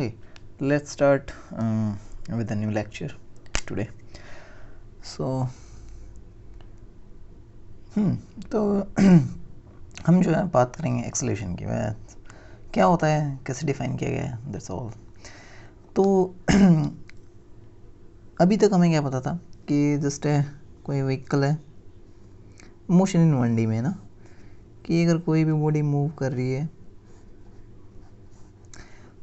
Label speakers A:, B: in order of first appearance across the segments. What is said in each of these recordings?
A: Okay, let's start with a new lecture today. So तो हम जो है बात करेंगे एक्सेलरेशन की। वह क्या होता है, कैसे डिफाइन किया गया है, दैट्स ऑल। तो अभी तक हमें क्या पता था कि जस्ट कोई व्हीकल है, मोशन इन 1D में ना, कि अगर कोई भी बॉडी मूव कर रही है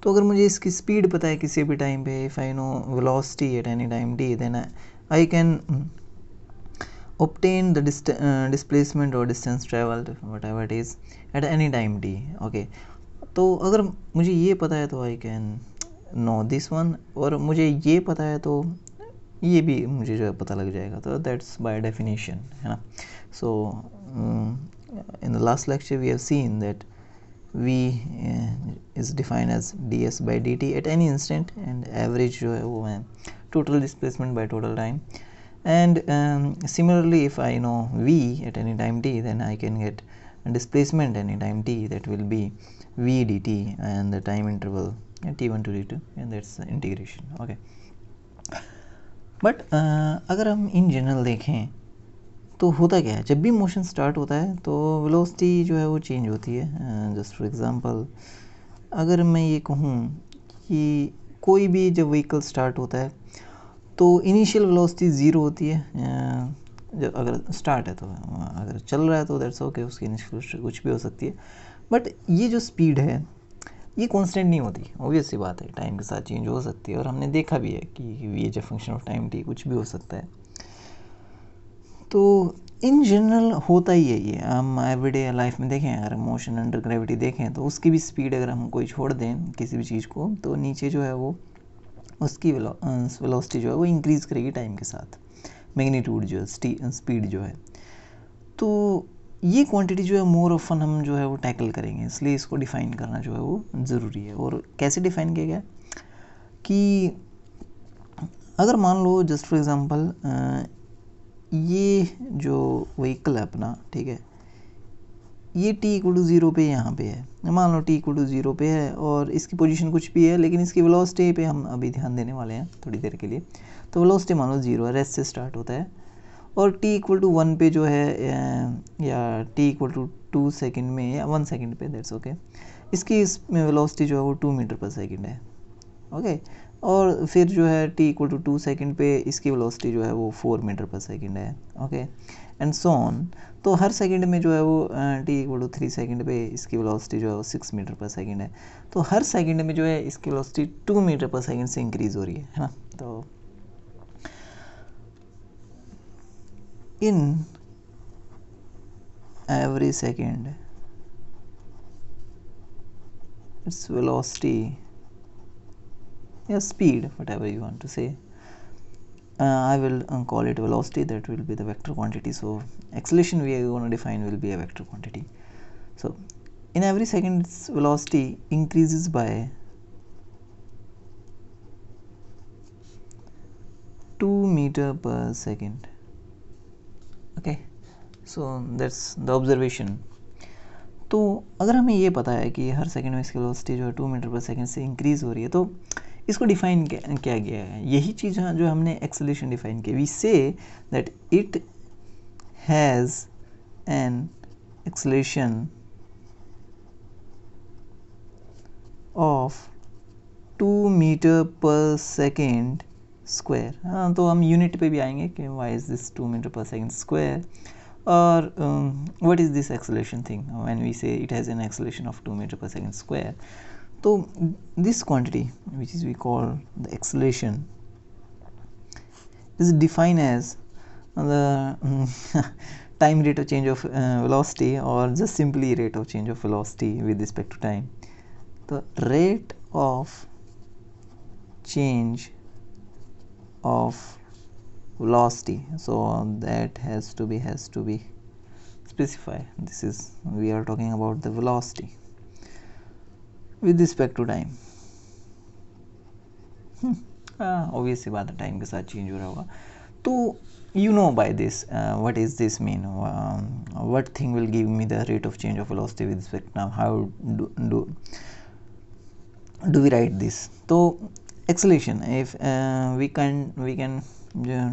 A: तो अगर मुझे इसकी स्पीड पता है किसी भी टाइम पे, if I know velocity at any time d, then I can obtain the displacement or distance traveled, whatever it is, at any time t. okay, तो अगर मुझे ये पता है तो I can know this one, और मुझे ये पता है तो ये भी मुझे जो है पता लग जाएगा। तो दैट्स बाय डेफिनेशन, है ना। So in the last lecture we have seen that v is defined as ds by dt at any instant, and average जो है वो है total displacement by total time. And similarly, if I know v at any time t, then I can get displacement any time t, that will be v dt, and the time interval t1 to t2, and that's the integration. okay, but अगर हम in general देखें तो होता क्या है, जब भी motion start होता है तो वेलोसिटी जो है वो चेंज होती है। जस्ट फॉर एग्जांपल, अगर मैं ये कहूँ कि कोई भी जब व्हीकल स्टार्ट होता है तो इनिशियल वेलोसिटी ज़ीरो होती है। जब अगर स्टार्ट है तो, अगर चल रहा है तो दैट्स ओके, उसकी इनिशियल वेलोसिटी कुछ भी हो सकती है। बट ये जो स्पीड है ये कांस्टेंट नहीं होती, ऑब्वियस सी बात है, टाइम के साथ चेंज हो सकती है, और हमने देखा भी है कि ये जो फंक्शन ऑफ टाइम टी कुछ भी हो सकता है। तो इन जनरल होता ही है ये, हम एवरीडे लाइफ में देखें, अगर मोशन अंडर ग्रेविटी देखें तो उसकी भी स्पीड अगर हम कोई छोड़ दें किसी भी चीज़ को, तो नीचे जो है वो उसकी वेलोसिटी जो है वो इंक्रीज़ करेगी टाइम के साथ, मैग्नीट्यूड जो है, स्पीड जो है। तो ये क्वांटिटी जो है मोर ऑफन हम जो है वो टैकल करेंगे, इसलिए इसको डिफ़ाइन करना जो है वो ज़रूरी है। और कैसे डिफ़ाइन किया गया कि अगर मान लो जस्ट फॉर एग्ज़ाम्पल ये जो व्हीकल है अपना, ठीक है, ये t इक्वल टू 0 पे यहाँ पे है, मान लो t इक्वल टू 0 पे है और इसकी पोजीशन कुछ भी है, लेकिन इसकी वेलोसिटी पे हम अभी ध्यान देने वाले हैं थोड़ी देर के लिए। तो वेलोसिटी मान लो 0 है, रेस्ट से स्टार्ट होता है, और t इक्वल टू 1 पे जो है, या t इक्वल टू 2 सेकेंड में या 1 सेकेंड पे, दैट्स ओके, इसकी इसमें वेलोसिटी जो है वो 2 मीटर पर सेकेंड है। ओके, और फिर जो है t इक्वल टू 2 सेकेंड पे इसकी वेलोसिटी जो है वो 4 मीटर पर सेकेंड है। Okay, and so on. तो हर सेकंड में जो है वो t इक्वल टू 3 सेकेंड पे इसकी वेलोसिटी जो है वो 6 मीटर पर सेकेंड है। तो हर सेकंड में जो है इसकी वेलोसिटी 2 मीटर पर सेकेंड से इंक्रीज हो रही है ना। तो in every second its velocity या speed, whatever you want to say, I will call it velocity, that will be the vector quantity. So acceleration we are going to define will be a vector quantity. So in every second its velocity increases by 2 meter per second. okay, so that's the observation. तो अगर हमें ये पता है कि हर second में इसकी velocity जो है 2 मीटर पर सेकंड से इंक्रीज़ हो रही है, तो इसको डिफाइन क्या गया है, यही चीज़ जो हमने एक्सेलरेशन डिफाइन किया। We say that it has an acceleration of 2 metre per second square. हाँ, तो हम यूनिट पे भी आएंगे कि why is this 2 metre per second square, और what is this acceleration thing when we say it has an acceleration of 2 meter per second square. So this quantity, which is we call the acceleration, is defined as the time rate of change of velocity, or just simply rate of change of velocity with respect to time. The rate of change of velocity, so that has to be specified. This is, we are talking about the velocity with respect to time. obvious सी बात है, time के साथ change हो रहा होगा। तो you know by this, what is this mean, what thing will give me the rate of change of velocity with respect to now, do we write this? So acceleration, if we can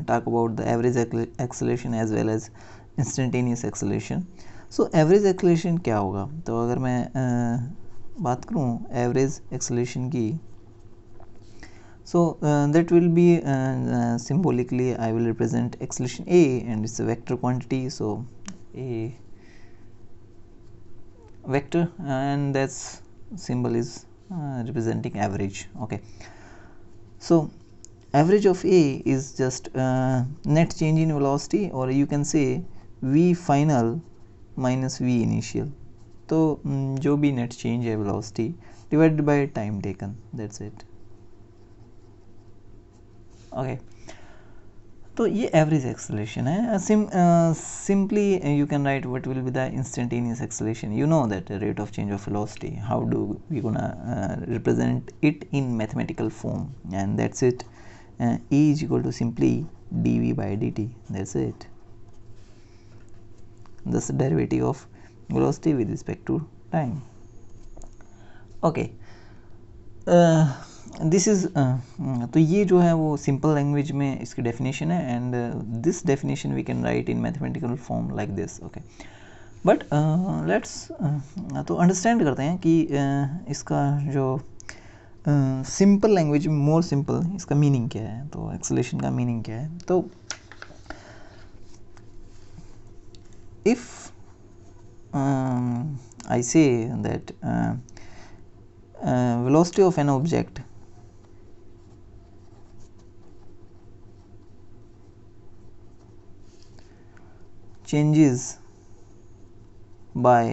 A: talk about the average acceleration as well as instantaneous acceleration. So average acceleration क्या होगा? तो अगर मैं बात करूँ average acceleration की, so that will be symbolically I will represent acceleration a, and it's a vector quantity, so a vector, and that's symbol is representing average. Okay, so average of a is just net change in velocity, or you can say v final minus v initial. तो जो भी net change है velocity divided by time taken, that's it. Okay, तो ये average acceleration है. Simply you can write what will be the instantaneous acceleration. You know that rate of change of velocity, how do we gonna represent it in mathematical form, and that's it. E is equal to simply dv by dt, that's it. That's the derivative of velocity with respect to time. Okay, this is तो ये जो है वो simple language में इसकी definition है, and this definition we can write in mathematical form like this. Okay, but let's तो understand करते हैं कि इसका जो सिंपल लैंग्वेज में, मोर सिंपल, इसका मीनिंग क्या है. तो एक्सेलेरेशन का मीनिंग क्या है? तो if I say that velocity of an object changes by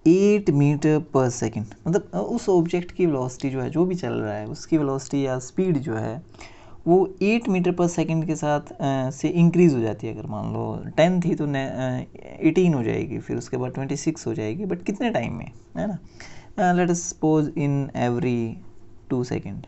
A: 8 meter per second. मतलब उस ऑब्जेक्ट की वेलोसिटी जो है, जो भी चल रहा है उसकी वेलोसिटी या स्पीड जो है वो 8 मीटर पर सेकेंड के साथ से इंक्रीज़ हो जाती है. अगर मान लो 10 थी तो 18 हो जाएगी, फिर उसके बाद 26 हो जाएगी, बट कितने टाइम में, है ना. Let us suppose in every 2 second.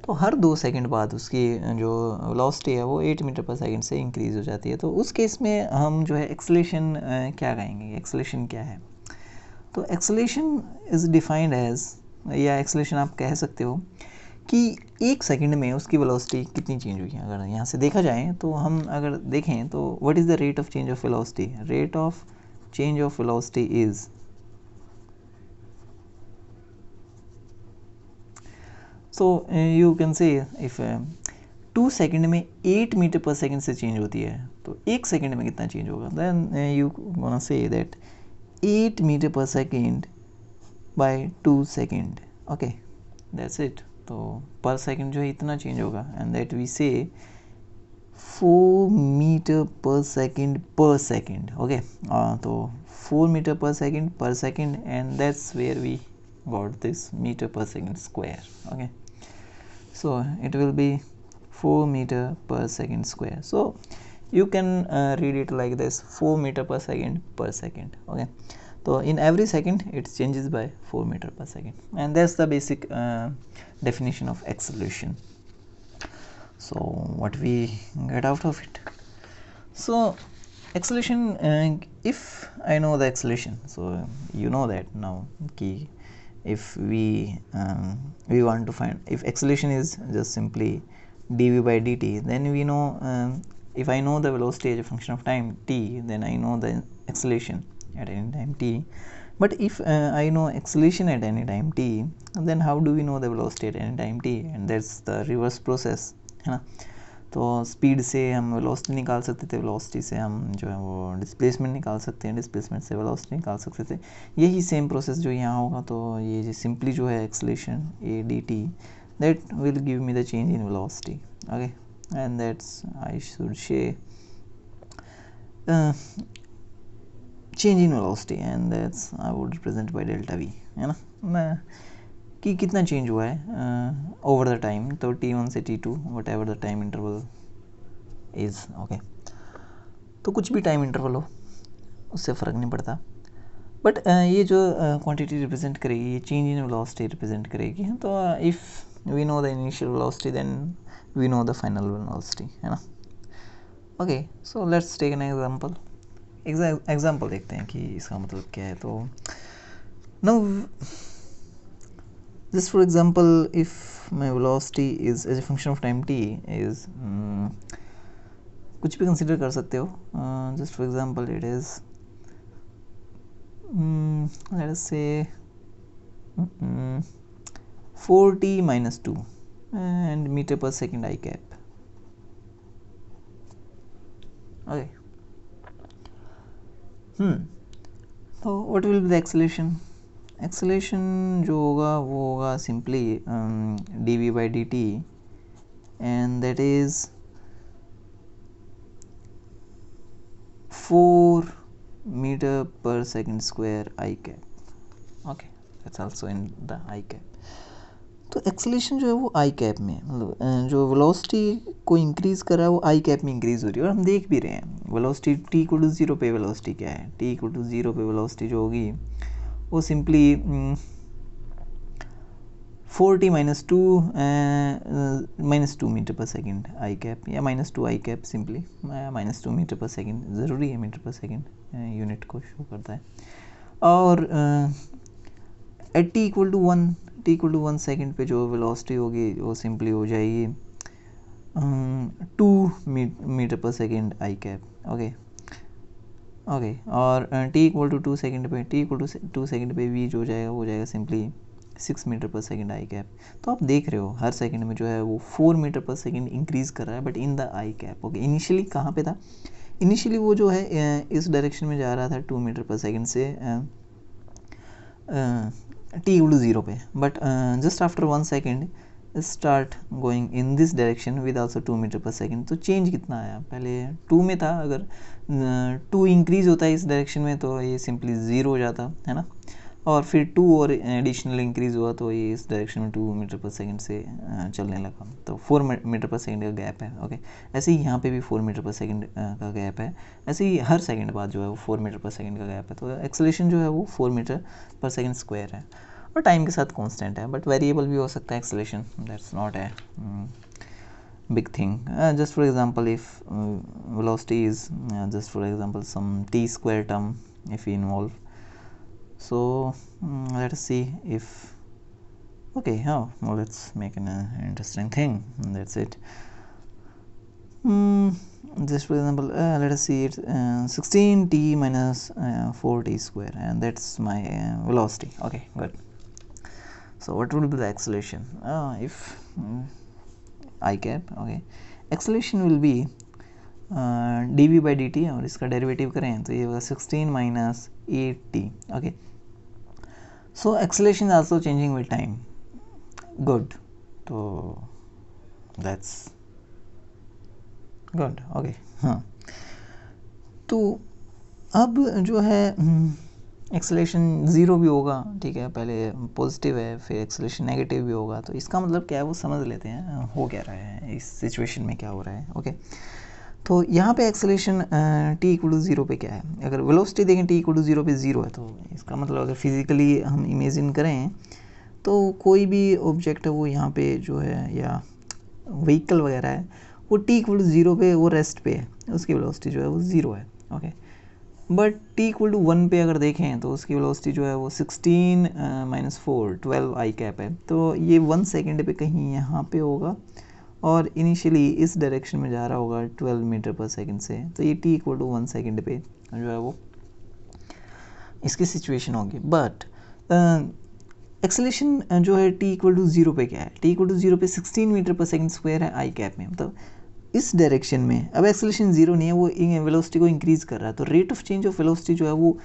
A: तो हर 2 सेकंड बाद उसकी जो वेलोसिटी है वो 8 मीटर पर सेकंड से इंक्रीज़ हो जाती है. तो उस केस में हम जो है एक्सेलेरेशन क्या कहेंगे? एक्सेलेरेशन क्या है? तो एक्सेलेरेशन इज़ डिफाइंड एज, या एक्सेलेरेशन आप कह सकते हो कि 1 सेकंड में उसकी वेलोसिटी कितनी चेंज हुई है. अगर यहाँ से देखा जाए तो हम अगर देखें तो what is the rate of change of velocity? Rate of change of velocity is, so you can say if 2 second में 8 मीटर पर सेकंड से चेंज होती है, तो 1 सेकंड में कितना चेंज होगा? Then you gonna say that 8 meter per second by 2 second. Okay, that's it. तो per second जो है इतना चेंज होगा, एंड दैट वी से 4 मीटर पर सेकंड पर सेकंड. ओके, तो 4 meter per second, and that's where we got this meter per second square. Okay, so it will be 4 meter per second square. So you can read it like this: 4 meter per second. Okay, so in every second it changes by 4 meter per second, and that's the basic definition of acceleration. So what we get out of it? So acceleration, if I know the acceleration, so you know that now key. If we want to find, if acceleration is just simply dv by dt, then we know, if I know the velocity as a function of time t, then I know the acceleration at any time t. But if I know acceleration at any time t, then how do we know the velocity at any time t? And that's the reverse process, है ना. तो speed से हम velocity निकाल सकते थे, velocity से हम जो है वो डिस्प्लेसमेंट निकाल सकते हैं, डिस्प्लेसमेंट से वेलोसिटी निकाल सकते थे. यही सेम प्रोसेस जो यहाँ होगा. तो ये सिंपली जो है acceleration A D T, that will give me the change in velocity. Okay, and that's I should say change in velocity, and that's I would represent by delta we, है ना. मैं कि कितना चेंज हुआ है over the time. तो t1 से t2, what ever the time interval is. Okay, तो कुछ भी टाइम इंटरवल हो उससे फ़र्क नहीं पड़ता, बट ये जो क्वांटिटी रिप्रेजेंट करेगी, ये चेंज इन वेलोसिटी रिप्रेजेंट करेगी. तो if we know the initial velocity, then we know the final velocity, है ना. Okay, so let's take an example. Example देखते हैं कि इसका मतलब क्या है। तो now just for example, if my velocity is as a function of time t is कुछ भी कंसिडर कर सकते हो, just for example it is let us say 4t minus 2 and meter per second I cap. Okay. So what will be the acceleration? Acceleration जो होगा वो होगा simply dv by dt, and that is 4 meter per second square I cap. Okay, that's also in the I cap. तो acceleration जो है वो आई cap में, मतलब जो वेलोसिटी को इंक्रीज़ कर रहा है वो आई कैप में इंक्रीज़ हो रही है, और हम देख भी रहे हैं वेलोसिटी t इक्वल टू 0 पे वेलोसिटी क्या है, t इक्वल टू 0 पे वेलोसिटी जो होगी वो simply 4t minus two meter per second i cap, या -2 i cap, simply -2 metre per second, ज़रूरी है मीटर पर सेकेंड, यूनिट को शो करता है। और at t equal to 1 second पे जो वेलोसिटी होगी वो सिंपली हो जाएगी 2 metre per second i cap. Okay, और t इक्वल टू 2 सेकेंड पे, t इक्वल टू 2 सेकेंड पे भी जो हो जाएगा वो हो जाएगा simply 6 metre per second i cap. तो आप देख रहे हो हर सेकेंड में जो है वो 4 मीटर पर सेकेंड इंक्रीज़ कर रहा है, but in the I cap. Okay, initially कहाँ पे था? इनिशियली वो जो है इस डायरेक्शन में जा रहा था 2 मीटर पर सेकेंड से t equal to 0 पे, but just after 1 second start going in this direction with also 2 metre per second. तो चेंज कितना आया? पहले 2 में था, अगर 2 इंक्रीज़ होता है इस डायरेक्शन में तो ये सिंपली 0 हो जाता है ना, और फिर 2 और एडिशनल इंक्रीज़ हुआ तो ये इस डायरेक्शन में 2 मीटर पर सेकेंड से चलने लगा, तो 4 मीटर पर सेकेंड का गैप है। ओके, ऐसे ही यहाँ पे भी 4 मीटर पर सेकेंड का गैप है, ऐसे ही हर सेकेंड बाद जो है वो 4 मीटर पर सेकेंड का गैप है। तो एक्सेलेरेशन जो है वो 4 मीटर पर सेकेंड स्क्वायर है, और टाइम के साथ कांस्टेंट है, बट वेरिएबल भी हो सकता है acceleration, that's not a big thing. Just for example, if velocity is just for example some t square term if we involve, so let us see if okay, well, let's make an interesting thing, that's it. Just for example, let us see it's 16t minus 4t square, and that's my velocity. Okay, good. So what will be the acceleration if I cap? Okay, acceleration will be dv by dt, और इसका derivative करें तो ये होगा 16 minus 8t। Okay, so acceleration is also changing with time. Good, तो that's good. Okay, हाँ, तो अब जो है एक्सेलेरेशन 0 भी होगा, ठीक है, पहले पॉजिटिव है फिर एक्सेलेरेशन नेगेटिव भी होगा, तो इसका मतलब क्या है वो समझ लेते हैं हो क्या रहा है इस सिचुएशन में, क्या हो रहा है। ओके, तो यहाँ पे एक्सेलेरेशन t इक्वल टू 0 पे क्या है? अगर वेलोसिटी देखें t इक्वल टू 0 पे 0 है, तो इसका मतलब अगर फिज़िकली हम इमेजिन करें तो कोई भी ऑब्जेक्ट है वो यहाँ पे जो है, या व्हीकल वगैरह है, वो t इक्वल टू 0 पे वो रेस्ट पे है, उसकी वेलोसिटी जो है वो 0 है। Okay, but t equal to 1 पे अगर देखें तो उसकी वेलोसिटी जो है वो 16 माइनस 4 12 आई कैप है। तो ये 1 सेकेंड पे कहीं यहाँ पे होगा, और इनिशियली इस डायरेक्शन में जा रहा होगा 12 मीटर पर सेकेंड से, तो ये t इक्वल टू 1 सेकेंड पे जो है वो इसकी सिचुएशन होगी। बट एक्सेलेरेशन जो है t इक्वल टू 0 पे क्या है? t इक्वल टू 0 पे 16 मीटर पर सेकेंड स्क्वायर है आई कैप में, मतलब इस डायरेक्शन में। अब एक्सेलेरेशन 0 नहीं है, वो वेलोसिटी को इंक्रीज़ कर रहा है, तो rate of change of velocity जो है वो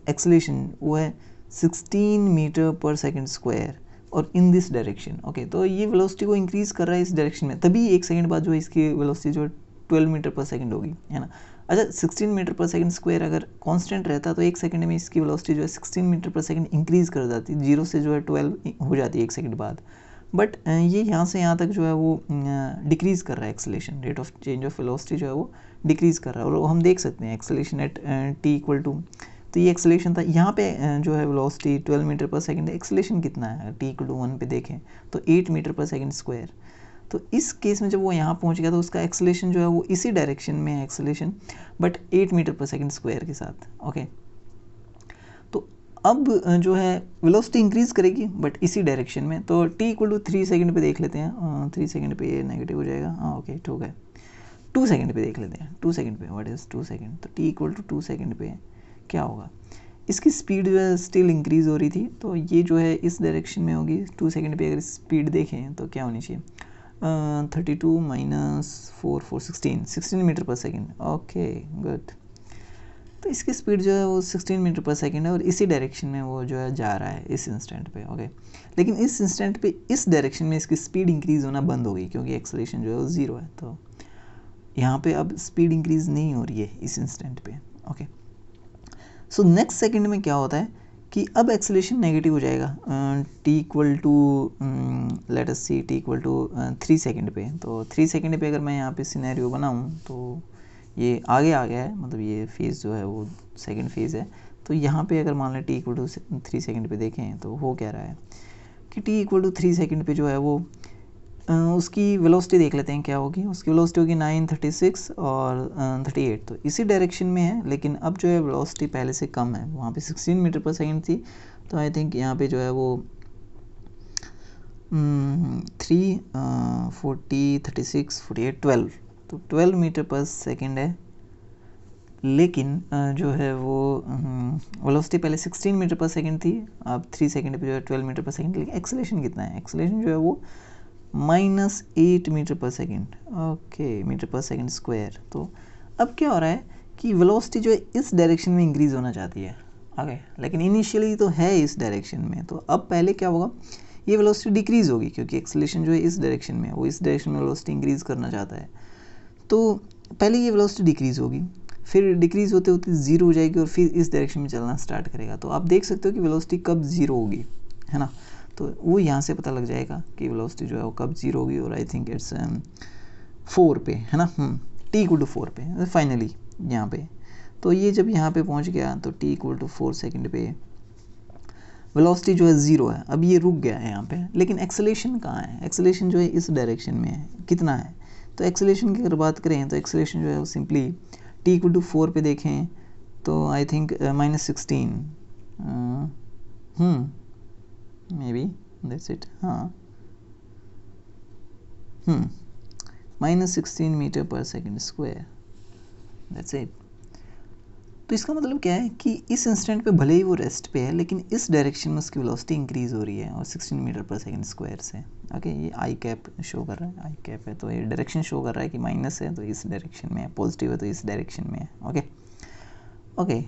A: एक्सेलेरेशन वो है 16 मीटर पर सेकेंड स्क्वायर, और इन दिस डायरेक्शन। ओके, तो ये वेलोसिटी को इंक्रीज़ कर रहा है इस डायरेक्शन में, तभी 1 सेकंड बाद जो है इसकी वेलोसिटी जो है 12 मीटर पर सेकंड होगी, है ना। अच्छा, 16 मीटर पर सेकंड स्क्वायर अगर कांस्टेंट रहता तो 1 सेकंड में इसकी वेलोसिटी जो है 16 मीटर पर सेकंड इंक्रीज़ कर जाती, 0 से जो है 12 हो जाती है 1 सेकंड बाद। बट ये यहाँ से यहाँ तक जो है वो डिक्रीज़ कर रहा है acceleration, rate of change of velocity जो है वो डिक्रीज़ कर रहा है, और हम देख सकते हैं acceleration at t equal to, तो ये एक्सेलेरेशन था यहाँ पे जो है वेलोसिटी 12 मीटर पर सेकंड है, एक्सेलेरेशन कितना है? t इक्वल टू 1 पे देखें तो 8 मीटर पर सेकंड स्क्वायर, तो इस केस में जब वो यहाँ पहुँच गया तो उसका एक्सेलेरेशन जो है वो इसी डायरेक्शन में है acceleration, but 8 meter per second square के साथ। ओके, तो अब जो है वेलोसिटी इंक्रीज करेगी बट इसी डायरेक्शन में। तो t इक्वल टू 3 सेकेंड पे देख लेते हैं, 3 सेकेंड पे ये नेगेटिव हो जाएगा। हाँ ओके ठीक है, 2 सेकेंड पे देख लेते हैं, 2 सेकेंड पे व्हाट इज़ 2 सेकेंड, तो t इक्वल टू 2 सेकेंड पे क्या होगा, इसकी स्पीड जो है स्टिल इंक्रीज हो रही थी, तो ये जो है इस डायरेक्शन में होगी। 2 सेकेंड पे अगर स्पीड देखें तो क्या होनी चाहिए, 32 minus 4 4 16 metre per second. Okay good, तो इसकी स्पीड जो है वो 16 मीटर पर सेकेंड है और इसी डायरेक्शन में वो जो है जा रहा है इस इंस्टेंट पे। ओके, लेकिन इस इंस्टेंट पे इस डायरेक्शन में इसकी स्पीड इंक्रीज़ होना बंद हो गई क्योंकि एक्सेलरेशन जो है वो 0 है, तो यहाँ पे अब स्पीड इंक्रीज़ नहीं हो रही है इस इंस्टेंट पे। ओके, सो नेक्स्ट सेकेंड में क्या होता है कि अब एक्सेलरेशन नेगेटिव हो जाएगा, t equal to let us see t equal to 3 second पे। तो 3 सेकेंड पे अगर मैं यहाँ पे सिनेरियो बनाऊँ तो ये आगे आ गया है, मतलब ये फेज़ जो है वो सेकंड फेज़ है। तो यहाँ पे अगर मान लें t इक्वल टू 3 सेकेंड पे देखें तो हो क्या रहा है कि t इक्वल टू 3 सेकेंड पे जो है वो उसकी वेलोसिटी देख लेते हैं क्या होगी। उसकी वेलोसिटी होगी 9, 36 और 38, तो इसी डायरेक्शन में है, लेकिन अब जो है वेलोसिटी पहले से कम है। वहाँ पे 16 मीटर पर सेकेंड थी, तो आई थिंक यहाँ पे जो है वो 3, 40, 36, 48, 12, तो 12 मीटर पर सेकेंड है। लेकिन जो है वो वेलोसिटी पहले 16 मीटर पर सेकेंड थी, अब 3 सेकेंड पे जो है 12 मीटर पर सेकेंड। लेकिन एक्सेलरेशन कितना है, एक्सेलरेशन जो है वो -8 meter per second. Okay, metre per second square. तो अब क्या हो रहा है कि वेलोसिटी जो है इस डायरेक्शन में इंक्रीज़ होना चाहती है। ओके, लेकिन इनिशियली तो है इस डायरेक्शन में, तो अब पहले क्या होगा, ये वेलोसिटी डिक्रीज़ होगी क्योंकि एक्सेलरेशन जो है इस डायरेक्शन में है, वो इस डायरेक्शन में वेलोसिटी इंक्रीज़ करना चाहता है। तो पहले ये वेलोसिटी डिक्रीज़ होगी, फिर डिक्रीज़ होते होते 0 हो जाएगी और फिर इस डायरेक्शन में चलना स्टार्ट करेगा। तो आप देख सकते हो कि वेलोसिटी कब 0 होगी, है ना। तो वो यहाँ से पता लग जाएगा कि वेलोसिटी जो है वो कब 0 होगी, और आई थिंक इट्स 4 पे, है ना। t इक्वल टू 4 पे फाइनली यहाँ पे। तो ये जब यहाँ पे पहुँच गया तो t इक्वल टू 4 सेकेंड पे वेलोसिटी जो है 0 है। अब ये रुक गया है यहाँ पे, लेकिन एक्सेलरेशन कहाँ है, एक्सेलरेशन जो है इस डायरेक्शन में है, कितना है। तो एक्सेलरेशन की अगर बात करें तो एक्सेलरेशन जो है वो सिंपली t इक्वल टू 4 पे देखें तो I think -16 may be that's it. हाँ, -16 metre per second square, that's it. तो इसका मतलब क्या है कि इस इंस्टेंट पे भले ही वो रेस्ट पे है, लेकिन इस डायरेक्शन में उसकी वेलोसिटी इंक्रीज़ हो रही है और 16 मीटर पर सेकेंड स्क्वायर से। ओके, ये आई कैप शो कर रहा है, आई कैप है तो ये डायरेक्शन शो कर रहा है कि माइनस है तो इस डायरेक्शन में है, पॉजिटिव है तो इस डायरेक्शन में है। ओके ओके,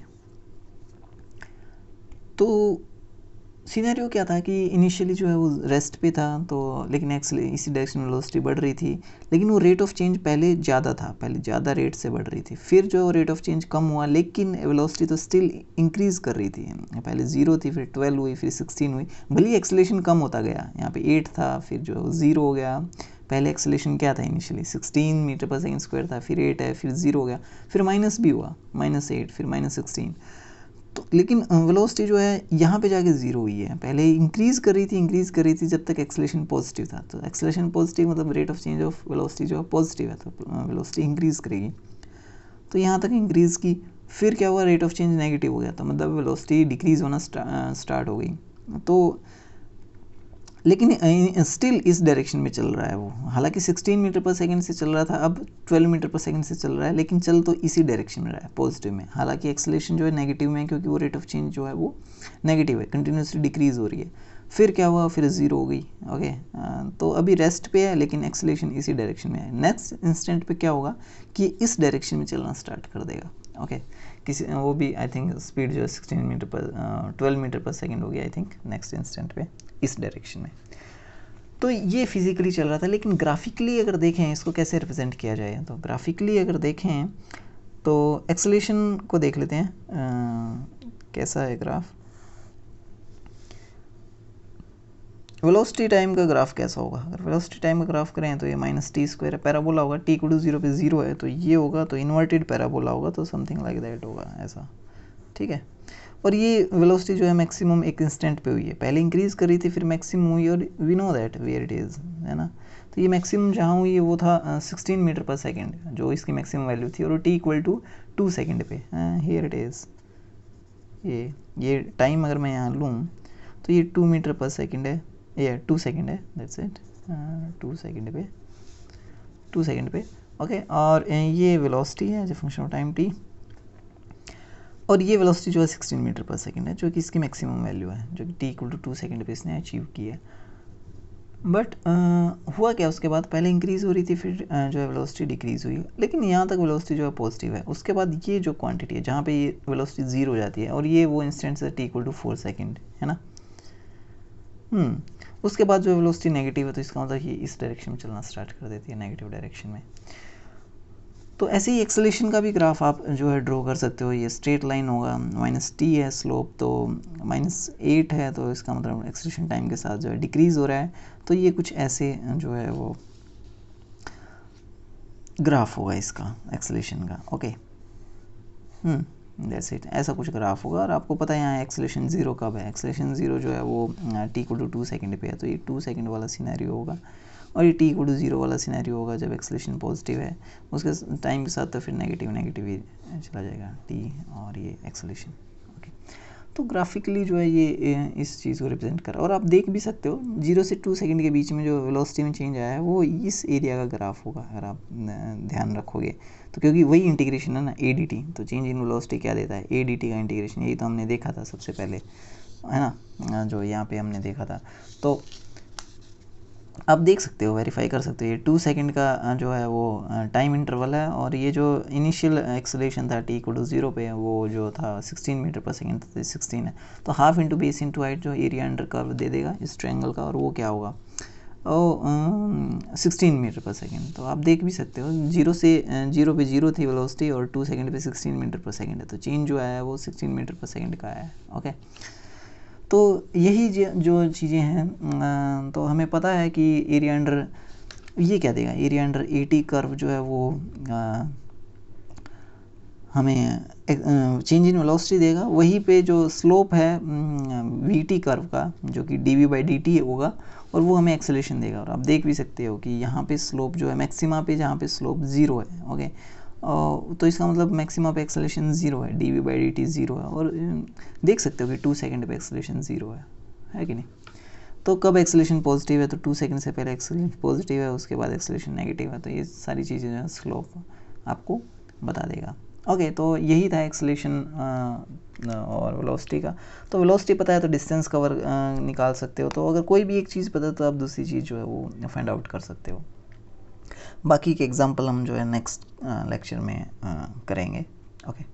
A: तो सीनैरियो क्या था कि इनिशियली जो है वो रेस्ट पे था, तो लेकिन इसी डायरेक्शन में वेलोसिटी बढ़ रही थी, लेकिन वो रेट ऑफ चेंज पहले ज़्यादा था, पहले ज़्यादा रेट से बढ़ रही थी। फिर जो रेट ऑफ चेंज कम हुआ, लेकिन वेलोसिटी तो स्टिल इंक्रीज़ कर रही थी। पहले 0 थी, फिर 12 हुई, फिर 16 हुई, भले ही एक्सेलरेशन कम होता गया। यहाँ पे 8 था, फिर जो 0 हो गया। पहले एक्सेलरेशन क्या था initially 16 metre per second square था, फिर 8 है, फिर 0 हो गया, फिर माइनस भी हुआ, -8, फिर -16। तो लेकिन वेलोसिटी जो है यहाँ पे जाके 0 हुई है। पहले इंक्रीज़ कर रही थी जब तक एक्सेलरेशन पॉजिटिव था। तो एक्सेलरेशन पॉजिटिव मतलब rate of change of velocity जो है पॉजिटिव है, तो वेलोसिटी इंक्रीज़ करेगी। तो यहाँ तक इंक्रीज़ की, फिर क्या हुआ, रेट ऑफ चेंज नेगेटिव हो गया, तो मतलब वेलोसिटी डिक्रीज़ होना स्टार्ट हो गई। तो लेकिन स्टिल इस डायरेक्शन में चल रहा है वो, हालांकि 16 मीटर पर सेकंड से चल रहा था, अब 12 मीटर पर सेकंड से चल रहा है, लेकिन चल तो इसी डायरेक्शन में रहा है, पॉजिटिव में। हालांकि एक्सेलरेशन जो है नेगेटिव में है क्योंकि वो रेट ऑफ चेंज जो है वो नेगेटिव है, कंटिन्यूसली डिक्रीज़ हो रही है। फिर क्या हुआ, फिर 0 हो गई। ओके, तो अभी रेस्ट पे है लेकिन एक्सेलरेशन इसी डायरेक्शन में है। नेक्स्ट इंस्टेंट पे क्या होगा कि इस डायरेक्शन में चलना स्टार्ट कर देगा। ओके, किसी वो भी आई थिंक स्पीड जो है 16 मीटर पर 12 मीटर पर सेकेंड होगी आई थिंक नेक्स्ट इंस्टेंट पे इस डायरेक्शन में। तो ये फिजिकली चल रहा था, लेकिन ग्राफिकली अगर देखें इसको कैसे रिप्रेजेंट किया जाए, तो ग्राफिकली अगर देखें तो एक्सेलरेशन को देख लेते हैं कैसा है ग्राफ। वेलोसिटी टाइम का ग्राफ कैसा होगा, अगर वेलोसिटी टाइम का ग्राफ करें तो ये -t² है, पैराबोला होगा, t = 0 पे 0 है तो ये होगा, तो इन्वर्टेड पैराबोला होगा, तो समथिंग लाइक दैट होगा ऐसा, ठीक है। और ये वेलोसिटी जो है मैक्सिमम एक इंस्टेंट पे हुई है, पहले इंक्रीज़ कर रही थी फिर मैक्सिमम हुई, और we know that where it is, है ना। तो ये मैक्सिमम जहाँ हुई वो था 16 मीटर पर सेकेंड, जो इसकी मैक्सिमम वैल्यू थी, और टी इक्वल टू 2 सेकेंड पे। हियर इट इज़, ये टाइम अगर मैं यहाँ लूँ तो ये 2 मीटर पर सेकेंड है, ये 2 सेकेंड है, दैट्स इट, 2 सेकेंड पे ओके। और ये वेलोसिटी है as a function of time t, और ये वेलोसिटी जो है 16 मीटर पर सेकेंड है, जो कि इसकी मैक्सिमम वैल्यू है, जो कि टी इक्वल टू 2 सेकेंड पे इसने अचीव की है। बट हुआ क्या, उसके बाद पहले इंक्रीज़ हो रही थी, फिर जो है वेलोसिटी डिक्रीज़ हुई, लेकिन यहाँ तक वेलोसिटी जो है पॉजिटिव है। उसके बाद ये जो क्वांटिटी है जहाँ पे ये वेलोसिटी 0 हो जाती है, और ये वो इंस्टेंट है टी इक्वल टू 4 सेकेंड, है ना। उसके बाद जो वेलोसिटी नेगेटिव है, तो इसका मतलब ये इस डायरेक्शन में चलना स्टार्ट कर देती है, नेगेटिव डायरेक्शन में। तो ऐसे ही एक्सेलेरेशन का भी ग्राफ आप जो है ड्रॉ कर सकते हो। ये स्ट्रेट लाइन होगा, -t है स्लोप, तो -8 है, तो इसका मतलब एक्सेलेरेशन टाइम के साथ जो है डिक्रीज़ हो रहा है। तो ये कुछ ऐसे जो है वो ग्राफ होगा इसका एक्सेलेरेशन का, ओके। दैट्स इट, ऐसा कुछ ग्राफ होगा। और आपको पता है यहाँ एक्सेलेरेशन 0 कब है, एक्सेलेरेशन 0 जो है वो टी इक्वल टू 2 सेकेंड पे है, तो ये 2 सेकेंड वाला सिनेरियो होगा। और ये टी इक्वल टू 0 वाला सिनेरियो होगा जब एक्सेलेरेशन पॉजिटिव है, उसके टाइम के साथ तो फिर नेगेटिव ही चला जाएगा टी और ये एक्सेलेरेशन, ओके। तो ग्राफिकली जो है ये इस चीज़ को रिप्रेजेंट कर रहा है। और आप देख भी सकते हो 0 से 2 सेकेंड के बीच में जो वेलोसिटी में चेंज आया है वो इस एरिया का ग्राफ होगा, अगर आप ध्यान रखोगे तो, क्योंकि वही इंटीग्रेशन है ना, ए डी टी। तो चेंज इन वेलोसिटी क्या देता है, ए डी टी का इंटीग्रेशन, यही तो हमने देखा था सबसे पहले, है ना, जो यहाँ पे हमने देखा था। तो आप देख सकते हो, वेरीफाई कर सकते हो, ये 2 सेकेंड का जो है वो टाइम इंटरवल है, और ये जो इनिशियल एक्सेलेरेशन था टी इक्वल टू 0 पे, वो जो था 16 मीटर पर सेकेंड था, 16 है। तो half into base into height जो एरिया अंडर कर्व दे देगा इस ट्रायंगल का, और वो क्या होगा, 16 मीटर पर सेकेंड। तो आप देख भी सकते हो 0 पे 0 थी वेलोसिटी, और 2 सेकेंड पे 16 मीटर पर सेकेंड है, तो चेंज जो आया है वो 16 मीटर पर सेकेंड का आया है, ओके। तो यही जो चीज़ें हैं, तो हमें पता है कि एरिया अंडर ये क्या देगा, एरिया अंडर एटी कर्व जो है वो हमें चेंज इन वेलोसिटी देगा। वहीं पे जो स्लोप है वीटी कर्व का, जो कि d v by d t होगा, और वो हमें एक्सेलेरेशन देगा। और आप देख भी सकते हो कि यहाँ पे स्लोप जो है मैक्सिमा पे, जहाँ पे स्लोप 0 है, ओके। तो इसका मतलब मैक्सिमा पे एक्सेलेरेशन 0 है, d v by d t 0 है। और देख सकते हो कि 2 सेकेंड पे एक्सेलेरेशन 0 है कि नहीं। तो कब एक्सेलेरेशन पॉजिटिव है, तो 2 सेकेंड से पहले एक्सेलेरेशन पॉजिटिव है, उसके बाद एक्सेलेरेशन नेगेटिव है। तो ये सारी चीज़ें जो है स्लोप आपको बता देगा, ओके। तो यही था एक्सेलेरेशन और वेलोसिटी का। तो वेलोसिटी पता है तो डिस्टेंस कवर निकाल सकते हो। तो अगर कोई भी एक चीज़ पता है तो आप दूसरी चीज़ जो है वो फाइंड आउट कर सकते हो। बाकी के एग्जांपल हम जो है नेक्स्ट लेक्चर में करेंगे, ओके।